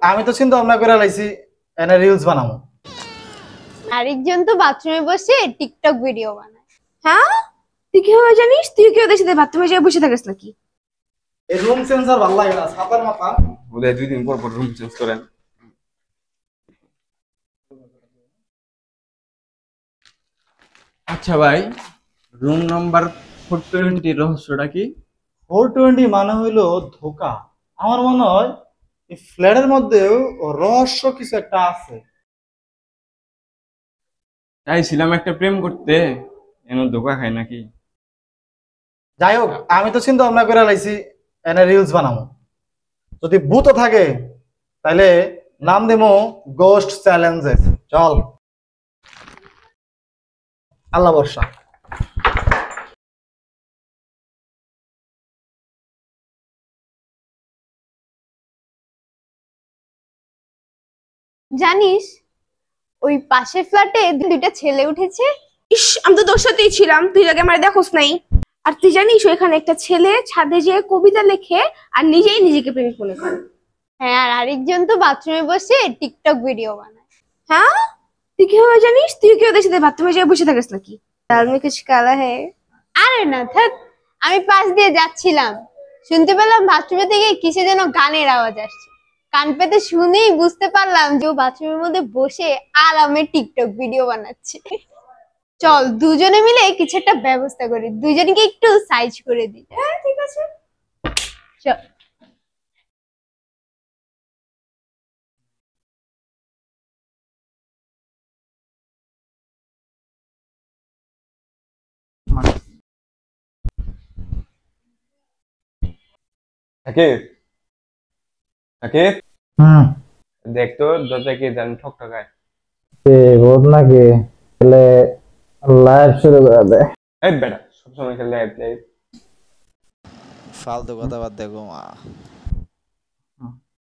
আমি তো চিন্তা ভাবনা করে লাইছি এনে রিলস বানাবো। আরেকজন তো বাথরুমে বসে টিকটক ভিডিও বানায়। হ্যাঁ, তুই কিভাবে জানিস? তুই কি ওদের সাথে বাথরুমে যেয়ে বসে থাকিস নাকি? এই রুম সেন্সর ভালো লাগে না, ছাতার মাথা। বলে 2 দিন পর পর রুম চেঞ্জ করেন। আচ্ছা ভাই, রুম নাম্বার 420 রহস্যটা কি? 420 মানে হইলো ধোকা। আমার মনে হয় এই ফ্ল্যাটের মধ্যেও রহস্য কিছু একটা আছে। চাইছিলাম একটা প্রেম করতে, এন ধোকা খাই নাকি? যাই হোক, আমি তো চিন্তা ভাবনা করে লাইছি এনে রিলস বানাবো। যদি ভূত থাকে তাহলে নাম দেবো গোস্ট চ্যালেঞ্জেস। চল, আল্লাহ বর্ষা। জানিস ওই পাশের ফ্ল্যাটে দুইটা ছেলে উঠেছে। ইস, আমি তো তোর সাথেই ছিলাম, তুই আগে আমার দেখোস নাই। আর তুই জানিস ওইখানে একটা ছেলে ছাদে যেয়ে কবিতা লেখে আর নিজেই নিজেকে প্রেমিক মনে করে। হ্যাঁ, আর আরেকজন তো বাথরুমে বসে টিকটক ভিডিও বানায়। হ্যাঁ, তুই কিভাবে জানিস? তুই কি ওদের সাথে বাথরুমে যেয়ে বসে থাকিস নাকি? ডাল মে কুছ কালা হ্যায়। আরে না থাক, আমি পাশ দিয়ে যাচ্ছিলাম, শুনতে পেলাম বাথরুমে থেকে কিসে যেন গানের আওয়াজ আসছে। কান পেতে শুনেই বুঝতে পারলাম যে ও বাথরুমের মধ্যে বসে আরামে টিকটক ভিডিও বানাচ্ছে। চল দুজনে মিলে কিছু একটা ব্যবস্থা করি, দুজনকে একটু সাইজ করে দিই। হ্যাঁ, ঠিক আছে। চল। সাকিব, সাকিব, দেখ তো দরজা কে জানি ঠক ঠকায়। ভূত নাকি? তাহলে লাইভ শুরু করে দে। এই বেটা, সবসময় খেলে লাইভ লাইভ। ফালতু কথা বাদ দেখো মা।